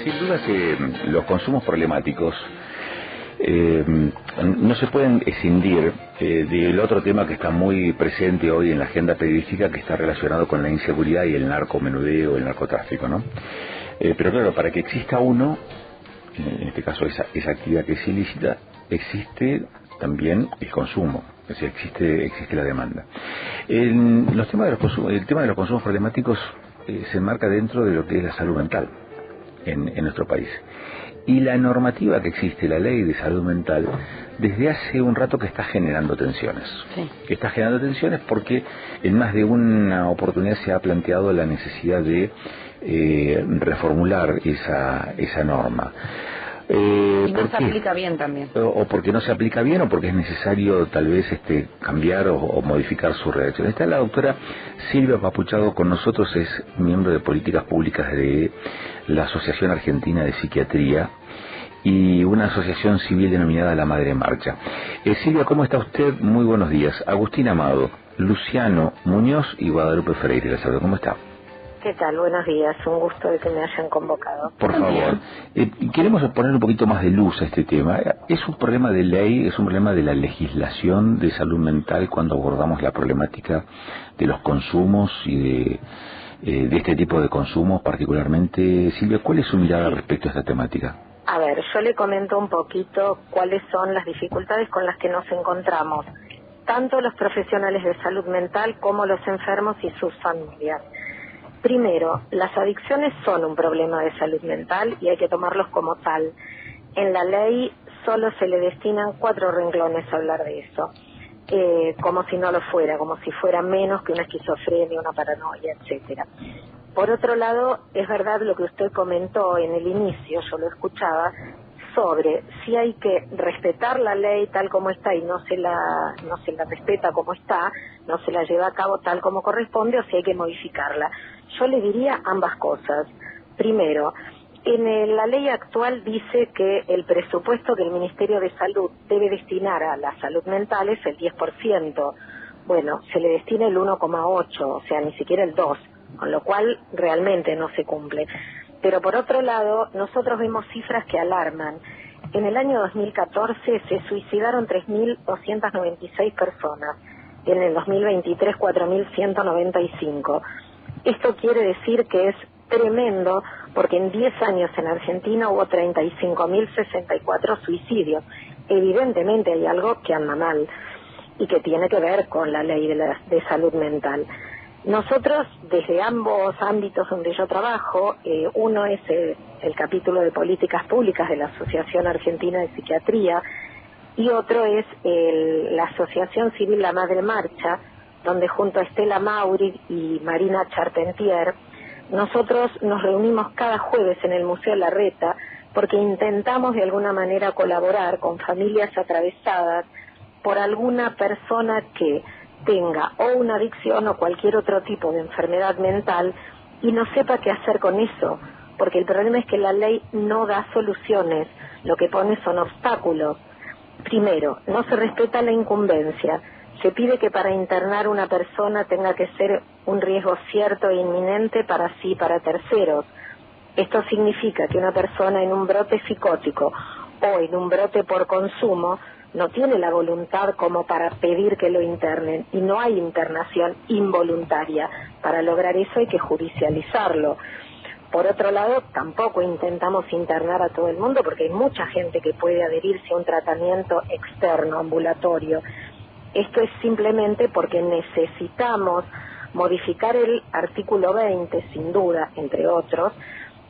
Sin duda que los consumos problemáticos no se pueden escindir del otro tema que está muy presente hoy en la agenda periodística, que está relacionado con la inseguridad y el narcomenudeo, el narcotráfico, ¿no? Pero claro, para que exista uno, en este caso esa actividad que es ilícita, existe también el consumo, es decir, existe la demanda. El tema de los consumos problemáticos se enmarca dentro de lo que es la salud mental en nuestro país. Y la normativa que existe, la ley de salud mental, desde hace un rato que está generando tensiones. Sí. Que está generando tensiones porque en más de una oportunidad se ha planteado la necesidad de reformular esa norma. Y no se aplica bien también. O porque no se aplica bien, o porque es necesario tal vez cambiar o modificar su redacción. Está la doctora Silvia Papuchado con nosotros, es miembro de políticas públicas de la Asociación Argentina de Psiquiatría y una asociación civil denominada La Madre Marcha. Silvia, ¿cómo está usted? Muy buenos días. Agustín Amado, Luciano Muñoz y Guadalupe Freire. ¿Cómo está? ¿Qué tal? Buenos días, un gusto de que me hayan convocado. Por favor, queremos poner un poquito más de luz a este tema. ¿Es un problema de ley, es un problema de la legislación de salud mental cuando abordamos la problemática de los consumos y de este tipo de consumos particularmente? Silvia, ¿cuál es su mirada respecto a esta temática? A ver, yo le comento un poquito cuáles son las dificultades con las que nos encontramos, tanto los profesionales de salud mental como los enfermos y sus familias. Primero, las adicciones son un problema de salud mental y hay que tomarlos como tal. En la ley solo se le destinan 4 renglones a hablar de eso, como si no lo fuera, como si fuera menos que una esquizofrenia, una paranoia, etcétera. Por otro lado, es verdad lo que usted comentó en el inicio, yo lo escuchaba, sobre si hay que respetar la ley tal como está y no se la respeta como está, no se la lleva a cabo tal como corresponde, o si hay que modificarla. Yo le diría ambas cosas. Primero, en la ley actual dice que el presupuesto que el Ministerio de Salud debe destinar a la salud mental es el 10%. Bueno, se le destina el 1,8%, o sea, ni siquiera el 2%, con lo cual realmente no se cumple. Pero por otro lado, nosotros vemos cifras que alarman. En el año 2014 se suicidaron 3.296 personas. En el 2023, 4.195. Esto quiere decir que es tremendo, porque en 10 años en Argentina hubo 35.064 suicidios. Evidentemente hay algo que anda mal y que tiene que ver con la ley de salud mental. Nosotros, desde ambos ámbitos donde yo trabajo, uno es el capítulo de políticas públicas de la Asociación Argentina de Psiquiatría y otro es la Asociación Civil La Madre Marcha, donde junto a Estela Mauri y Marina Charpentier, nosotros nos reunimos cada jueves en el Museo Larreta porque intentamos de alguna manera colaborar con familias atravesadas por alguna persona que tenga o una adicción o cualquier otro tipo de enfermedad mental y no sepa qué hacer con eso, porque el problema es que la ley no da soluciones, lo que pone son obstáculos. Primero, no se respeta la incumbencia, se pide que para internar una persona tenga que ser un riesgo cierto e inminente para sí y para terceros. Esto significa que una persona en un brote psicótico o en un brote por consumo no tiene la voluntad como para pedir que lo internen y no hay internación involuntaria. Para lograr eso hay que judicializarlo. Por otro lado, tampoco intentamos internar a todo el mundo porque hay mucha gente que puede adherirse a un tratamiento externo, ambulatorio. Esto es simplemente porque necesitamos modificar el artículo 20, sin duda, entre otros,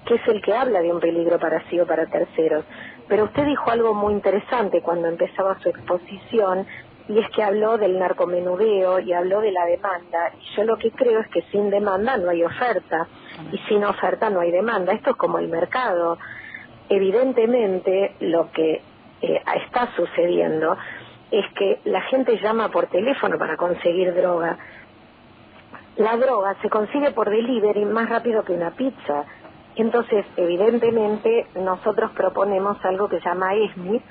que es el que habla de un peligro para sí o para terceros. Pero usted dijo algo muy interesante cuando empezaba su exposición, y es que habló del narcomenudeo y habló de la demanda. Y yo lo que creo es que sin demanda no hay oferta, y sin oferta no hay demanda. Esto es como el mercado. Evidentemente, lo que está sucediendo es que la gente llama por teléfono para conseguir droga. La droga se consigue por delivery más rápido que una pizza. Entonces, evidentemente, nosotros proponemos algo que se llama ESMI,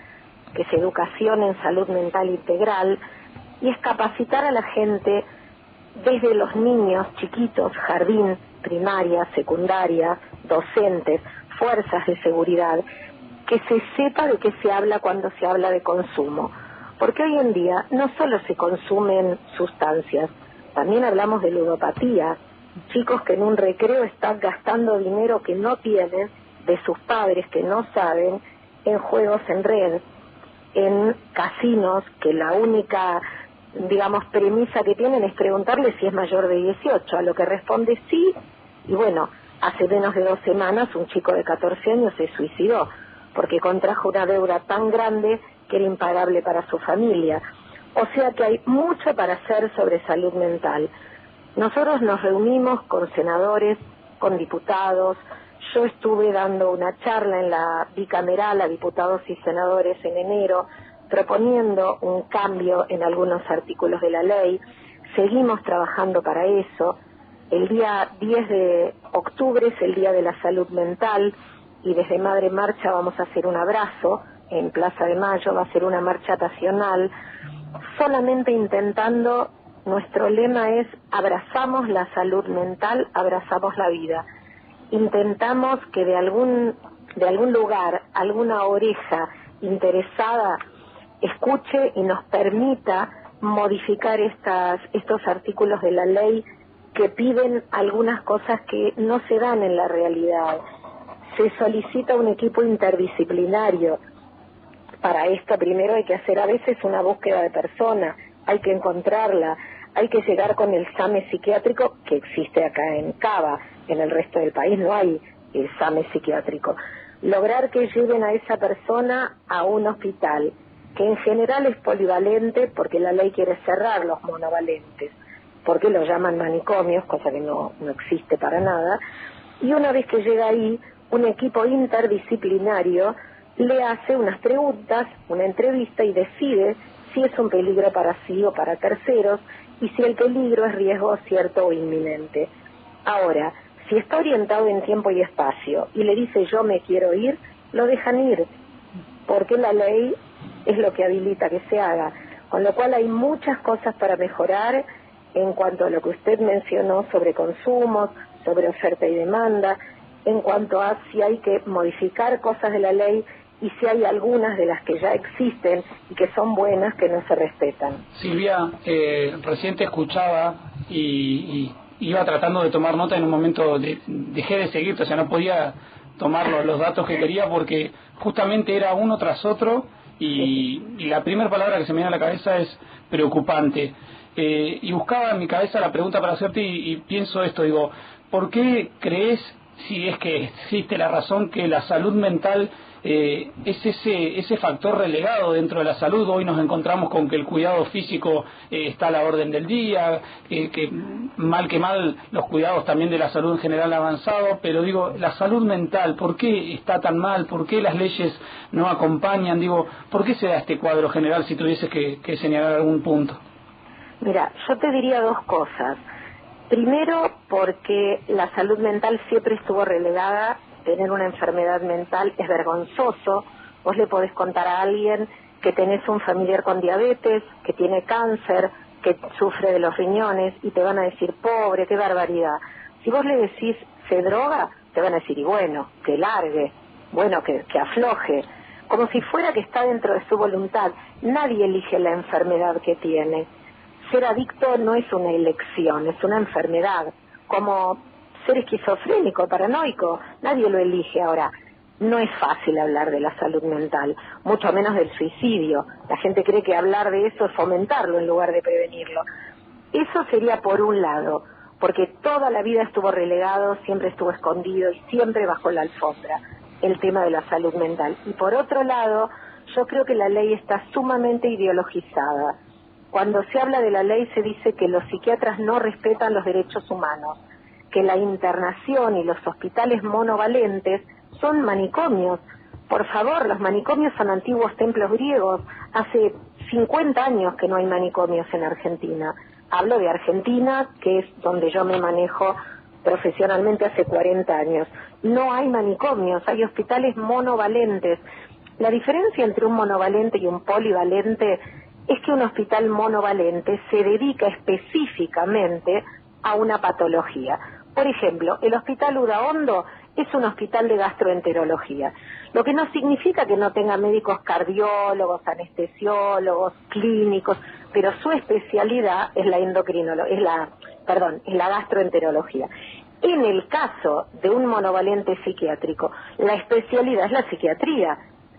que es Educación en Salud Mental Integral, y es capacitar a la gente desde los niños chiquitos, jardín, primaria, secundaria, docentes, fuerzas de seguridad, que se sepa de qué se habla cuando se habla de consumo. Porque hoy en día no solo se consumen sustancias, también hablamos de ludopatía. Chicos que en un recreo están gastando dinero que no tienen, de sus padres que no saben, en juegos en red, en casinos, que la única, digamos, premisa que tienen es preguntarle si es mayor de 18, a lo que responde sí, y bueno, hace menos de 2 semanas un chico de 14 años se suicidó, porque contrajo una deuda tan grande que era impagable para su familia. O sea que hay mucho para hacer sobre salud mental. Nosotros nos reunimos con senadores, con diputados. Yo estuve dando una charla en la bicameral a diputados y senadores en enero, proponiendo un cambio en algunos artículos de la ley. Seguimos trabajando para eso. El día 10 de octubre es el Día de la Salud Mental y desde Madre Marcha vamos a hacer un abrazo en Plaza de Mayo, va a ser una marcha pasional, solamente intentando, nuestro lema es abrazamos la salud mental, abrazamos la vida. Intentamos que de algún lugar, alguna oreja interesada escuche y nos permita modificar estos artículos de la ley que piden algunas cosas que no se dan en la realidad. Se solicita un equipo interdisciplinario. Para esto primero hay que hacer a veces una búsqueda de persona, hay que encontrarla, hay que llegar con el SAME psiquiátrico que existe acá en Cava, en el resto del país no hay el SAME psiquiátrico. Lograr que lleven a esa persona a un hospital, que en general es polivalente porque la ley quiere cerrar los monovalentes, porque lo llaman manicomios, cosa que no existe para nada, y una vez que llega ahí, un equipo interdisciplinario le hace unas preguntas, una entrevista y decide si es un peligro para sí o para terceros y si el peligro es riesgo cierto o inminente. Ahora, si está orientado en tiempo y espacio y le dice yo me quiero ir, lo dejan ir, porque la ley es lo que habilita que se haga. Con lo cual hay muchas cosas para mejorar en cuanto a lo que usted mencionó sobre consumos, sobre oferta y demanda, en cuanto a si hay que modificar cosas de la ley y si hay algunas de las que ya existen y que son buenas que no se respetan. Silvia, recién te escuchaba y iba tratando de tomar nota. En un momento dejé de seguirte, o sea, no podía tomar los datos que quería porque justamente era uno tras otro y la primera palabra que se me viene a la cabeza es preocupante. Y buscaba en mi cabeza la pregunta para hacerte y pienso esto, digo, ¿por qué crees, si es que existe la razón, que la salud mental es ese factor relegado dentro de la salud? Hoy nos encontramos con que el cuidado físico está a la orden del día, que mal los cuidados también de la salud en general han avanzado, pero digo, la salud mental, ¿por qué está tan mal? ¿Por qué las leyes no acompañan? Digo, ¿por qué se da este cuadro general si tuvieses que señalar algún punto? Mira, yo te diría 2 cosas. Primero, porque la salud mental siempre estuvo relegada. Tener una enfermedad mental es vergonzoso. Vos le podés contar a alguien que tenés un familiar con diabetes, que tiene cáncer, que sufre de los riñones, y te van a decir, pobre, qué barbaridad. Si vos le decís, se droga, te van a decir, y bueno, que largue, bueno, que afloje. Como si fuera que está dentro de su voluntad. Nadie elige la enfermedad que tiene. Ser adicto no es una elección, es una enfermedad. Como ser esquizofrénico, paranoico, nadie lo elige. Ahora, no es fácil hablar de la salud mental, mucho menos del suicidio. La gente cree que hablar de eso es fomentarlo en lugar de prevenirlo. Eso sería por un lado, porque toda la vida estuvo relegado, siempre estuvo escondido y siempre bajo la alfombra el tema de la salud mental. Y por otro lado, yo creo que la ley está sumamente ideologizada. Cuando se habla de la ley se dice que los psiquiatras no respetan los derechos humanos, que la internación y los hospitales monovalentes son manicomios. Por favor, los manicomios son antiguos templos griegos. Hace 50 años que no hay manicomios en Argentina. Hablo de Argentina, que es donde yo me manejo profesionalmente hace 40 años. No hay manicomios, hay hospitales monovalentes. La diferencia entre un monovalente y un polivalente es que un hospital monovalente se dedica específicamente a una patología. Por ejemplo, el Hospital Udaondo es un hospital de gastroenterología, lo que no significa que no tenga médicos cardiólogos, anestesiólogos, clínicos, pero su especialidad es la es la gastroenterología. En el caso de un monovalente psiquiátrico, la especialidad es la psiquiatría,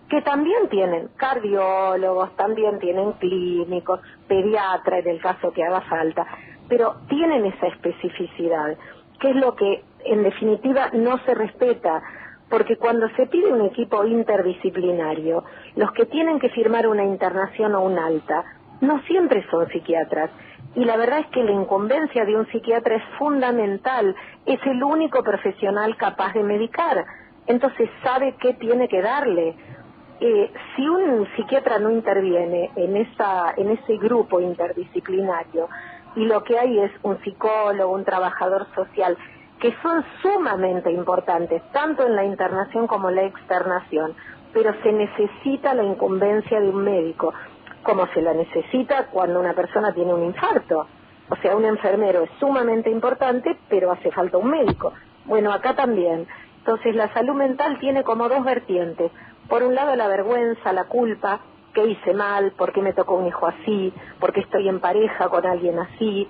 que también tienen cardiólogos, también tienen clínicos, pediatra en el caso que haga falta, pero tienen esa especificidad, que es lo que en definitiva no se respeta, porque cuando se pide un equipo interdisciplinario, los que tienen que firmar una internación o un alta no siempre son psiquiatras, y la verdad es que la incumbencia de un psiquiatra es fundamental, es el único profesional capaz de medicar, entonces sabe qué tiene que darle. Si un psiquiatra no interviene en ese grupo interdisciplinario, y lo que hay es un psicólogo, un trabajador social, que son sumamente importantes, tanto en la internación como en la externación, pero se necesita la incumbencia de un médico, como se la necesita cuando una persona tiene un infarto. O sea, un enfermero es sumamente importante, pero hace falta un médico. Bueno, acá también. Entonces, la salud mental tiene como dos vertientes. Por un lado, la vergüenza, la culpa, que hice mal, por qué me tocó un hijo así, por qué estoy en pareja con alguien así.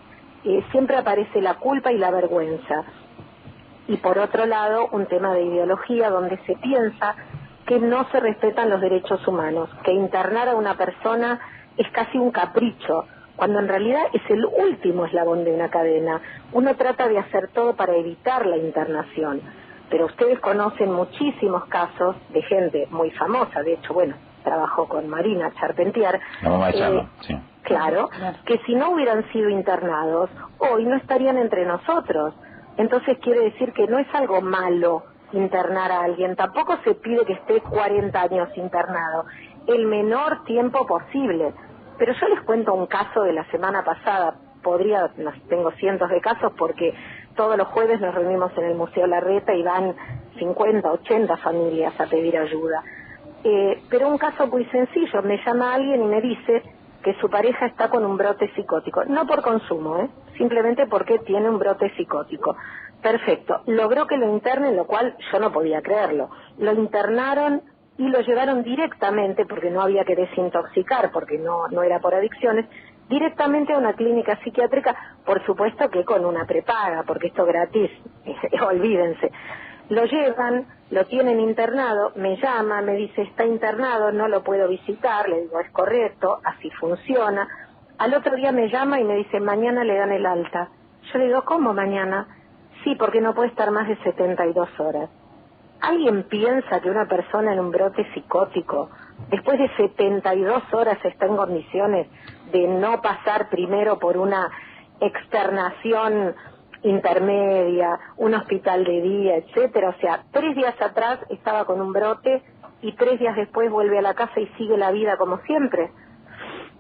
Siempre aparece la culpa y la vergüenza. Y por otro lado, un tema de ideología donde se piensa que no se respetan los derechos humanos, que internar a una persona es casi un capricho, cuando en realidad es el último eslabón de una cadena. Uno trata de hacer todo para evitar la internación, pero ustedes conocen muchísimos casos de gente muy famosa, de hecho, bueno, trabajó con Marina Charpentier, la mamá de Charlo, sí. Claro, que si no hubieran sido internados, hoy no estarían entre nosotros. Entonces quiere decir que no es algo malo internar a alguien, tampoco se pide que esté 40 años internado, el menor tiempo posible. Pero yo les cuento un caso de la semana pasada, tengo cientos de casos porque todos los jueves nos reunimos en el Museo Larreta y van 50, 80 familias a pedir ayuda. Pero un caso muy sencillo, me llama alguien y me dice que su pareja está con un brote psicótico, no por consumo, simplemente porque tiene un brote psicótico. Perfecto, logró que lo internen, lo cual yo no podía creerlo. Lo internaron y lo llevaron directamente, porque no había que desintoxicar, porque no era por adicciones, directamente a una clínica psiquiátrica, por supuesto que con una prepaga, porque esto gratis, olvídense. Lo llevan, lo tienen internado, me llama, me dice, está internado, no lo puedo visitar, le digo, es correcto, así funciona. Al otro día me llama y me dice, mañana le dan el alta. Yo le digo, ¿cómo mañana? Sí, porque no puede estar más de 72 horas. ¿Alguien piensa que una persona en un brote psicótico, después de 72 horas está en condiciones de no pasar primero por una externación intermedia, un hospital de día, etcétera? O sea, 3 días atrás estaba con un brote y 3 días después vuelve a la casa y sigue la vida como siempre.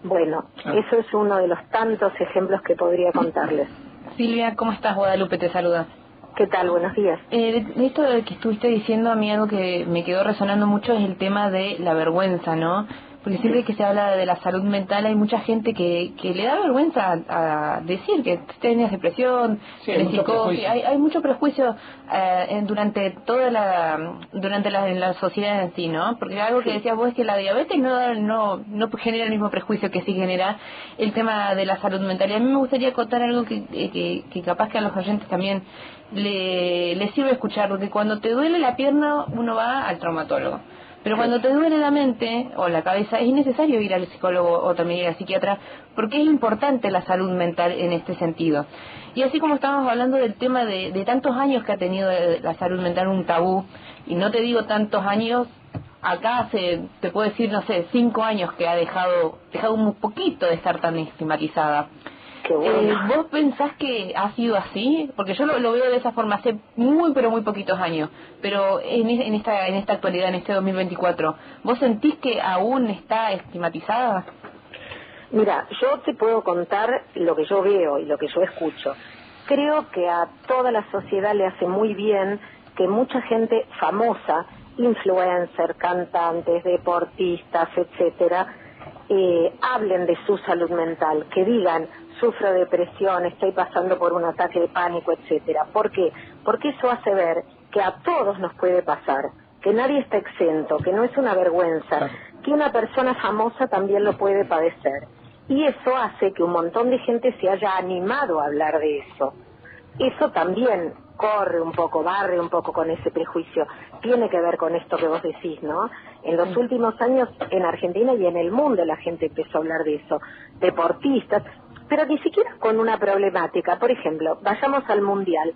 Bueno, eso es uno de los tantos ejemplos que podría contarles. Silvia, ¿cómo estás? Guadalupe te saluda. ¿Qué tal? Buenos días. De esto que estuviste diciendo, a mí algo que me quedó resonando mucho es el tema de la vergüenza, ¿no? Porque siempre que se habla de la salud mental hay mucha gente que le da vergüenza a decir que tienes depresión, psicosis. Hay mucho prejuicio durante la sociedad en sí, ¿no? Porque algo que decías vos es que la diabetes no genera el mismo prejuicio que sí genera el tema de la salud mental. Y a mí me gustaría contar algo que capaz que a los oyentes también le sirve escuchar, porque cuando te duele la pierna uno va al traumatólogo. Pero cuando te duele la mente o la cabeza es necesario ir al psicólogo o también ir al psiquiatra, porque es importante la salud mental en este sentido. Y así como estábamos hablando del tema de tantos años que ha tenido la salud mental un tabú, y no te digo tantos años, acá te puedo decir, no sé, 5 años que ha dejado un poquito de estar tan estigmatizada. Qué bueno. ¿Vos pensás que ha sido así? Porque yo lo veo de esa forma hace muy poquitos años, pero en esta actualidad, en este 2024, ¿vos sentís que aún está estigmatizada? Mira, yo te puedo contar lo que yo veo y lo que yo escucho. Creo que a toda la sociedad le hace muy bien que mucha gente famosa, influencer, cantantes, deportistas, etcétera, hablen de su salud mental, que digan, sufro depresión, estoy pasando por un ataque de pánico, etcétera. ¿Por qué? Porque eso hace ver que a todos nos puede pasar, que nadie está exento, que no es una vergüenza, que una persona famosa también lo puede padecer. Y eso hace que un montón de gente se haya animado a hablar de eso. Eso también corre un poco, barre un poco con ese prejuicio. Tiene que ver con esto que vos decís, ¿no? En los últimos años en Argentina y en el mundo la gente empezó a hablar de eso. Deportistas, pero ni siquiera con una problemática. Por ejemplo, vayamos al Mundial.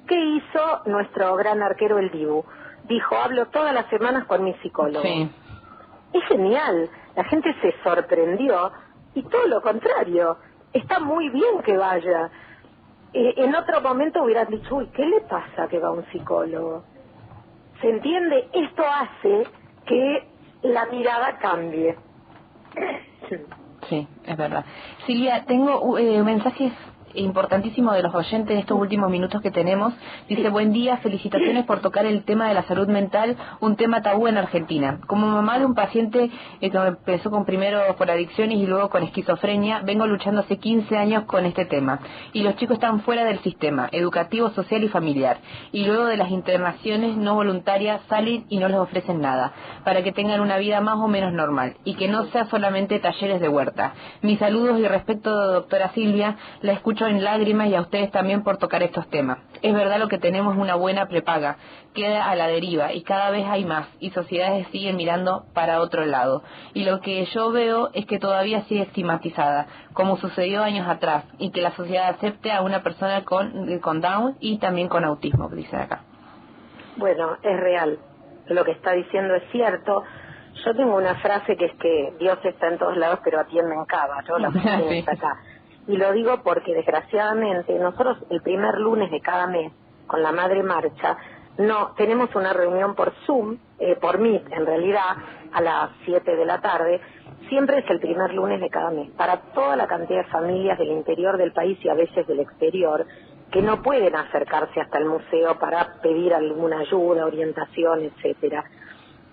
¿Qué hizo nuestro gran arquero el Dibu? Dijo, hablo todas las semanas con mi psicólogo. Sí. Es genial, la gente se sorprendió y todo lo contrario, está muy bien que vaya. En otro momento hubieran dicho, uy, ¿qué le pasa que va un psicólogo? ¿Se entiende? Esto hace que la mirada cambie. Sí, es verdad. Silvia, tengo mensajes importantísimos de los oyentes en estos últimos minutos que tenemos. Dice, buen día, felicitaciones por tocar el tema de la salud mental, un tema tabú en Argentina. Como mamá de un paciente que empezó con primero por adicciones y luego con esquizofrenia, vengo luchando hace 15 años con este tema. Y los chicos están fuera del sistema educativo, social y familiar. Y luego de las internaciones no voluntarias salen y no les ofrecen nada, para que tengan una vida más o menos normal y que no sea solamente talleres de huerta. Mis saludos y respeto, doctora Silvia, la escucho en lágrimas y a ustedes también por tocar estos temas. Es verdad lo que tenemos una buena prepaga, queda a la deriva y cada vez hay más y sociedades siguen mirando para otro lado. Y lo que yo veo es que todavía sigue estigmatizada, como sucedió años atrás, y que la sociedad acepte a una persona con Down y también con autismo, dice acá. Bueno, es real. Lo que está diciendo es cierto. Yo tengo una frase que es que Dios está en todos lados pero atiende en cada. Yo la puse Sí. acá. Y lo digo porque desgraciadamente nosotros el primer lunes de cada mes con la Madre Marcha no tenemos una reunión por Zoom, por Meet en realidad, a las 7 de la tarde. Siempre es el primer lunes de cada mes para toda la cantidad de familias del interior del país y a veces del exterior que no pueden acercarse hasta el museo para pedir alguna ayuda, orientación, etcétera.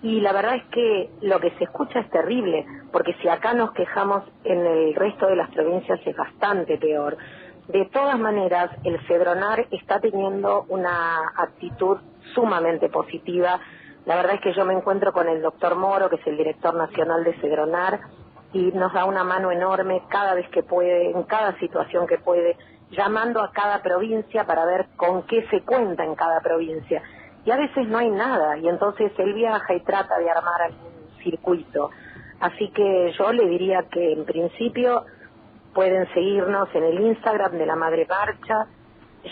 Y la verdad es que lo que se escucha es terrible, porque si acá nos quejamos, en el resto de las provincias es bastante peor. De todas maneras, el Fedronar está teniendo una actitud sumamente positiva. La verdad es que yo me encuentro con el doctor Moro, que es el director nacional de Fedronar, y nos da una mano enorme cada vez que puede, en cada situación que puede, llamando a cada provincia para ver con qué se cuenta en cada provincia. Y a veces no hay nada, y entonces él viaja y trata de armar algún circuito. Así que yo le diría que en principio pueden seguirnos en el Instagram de la Madre Marcha.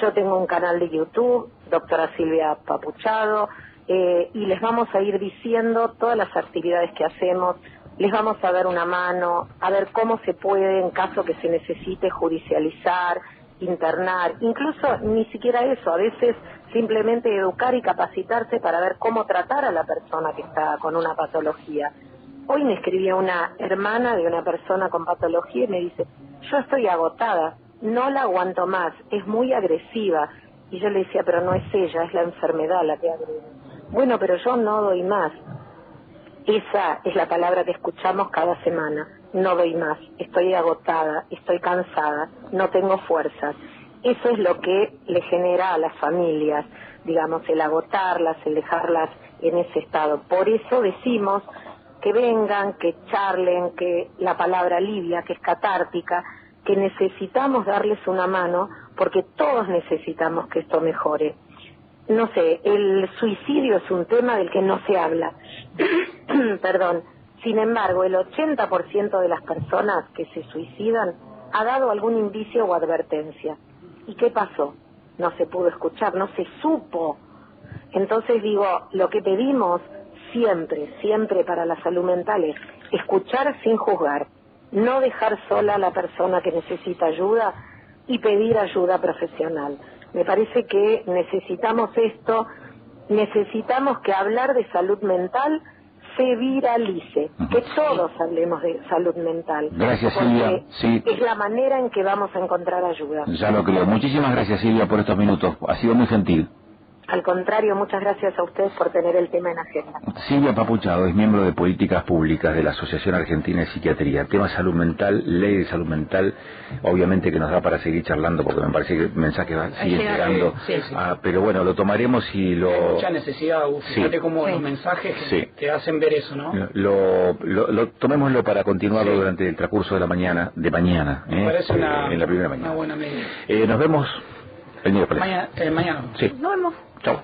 Yo tengo un canal de YouTube, doctora Silvia Papuchado, y les vamos a ir diciendo todas las actividades que hacemos, les vamos a dar una mano, a ver cómo se puede, en caso que se necesite, judicializar, internar, incluso ni siquiera eso, a veces simplemente educar y capacitarse para ver cómo tratar a la persona que está con una patología. Hoy me escribía una hermana de una persona con patología y me dice, yo estoy agotada, no la aguanto más, es muy agresiva. Y yo le decía, pero no es ella, es la enfermedad la que agrede. Bueno, pero yo no doy más. Esa es la palabra que escuchamos cada semana. No doy más, estoy agotada, estoy cansada, no tengo fuerzas. Eso es lo que le genera a las familias, digamos, el agotarlas, el dejarlas en ese estado. Por eso decimos que vengan, que charlen, que la palabra alivia, que es catártica, que necesitamos darles una mano, porque todos necesitamos que esto mejore. No sé, el suicidio es un tema del que no se habla. Perdón. Sin embargo, el 80% de las personas que se suicidan ha dado algún indicio o advertencia. ¿Y qué pasó? No se pudo escuchar, no se supo. Entonces digo, lo que pedimos siempre, siempre para la salud mental es escuchar sin juzgar, no dejar sola a la persona que necesita ayuda y pedir ayuda profesional. Me parece que necesitamos esto, necesitamos que hablar de salud mental se viralice, que todos hablemos de salud mental. Gracias, Silvia. Sí. Es la manera en que vamos a encontrar ayuda. Ya lo creo. Muchísimas gracias, Silvia, por estos minutos. Ha sido muy gentil. Al contrario, muchas gracias a ustedes por tener el tema en agenda. Silvia Papuchado es miembro de Políticas Públicas de la Asociación Argentina de Psiquiatría. Tema salud mental, ley de salud mental, obviamente que nos da para seguir charlando porque me parece que el mensaje sigue llegando. Sí. Pero bueno, lo tomaremos y lo... Hay mucha necesidad, fíjate cómo los mensajes te hacen ver eso, ¿no? Tomémoslo para continuarlo durante el transcurso de mañana. Me parece en la primera mañana. Una buena medida. Nos vemos el miércoles. Mañana. Sí. Nos vemos. Chao.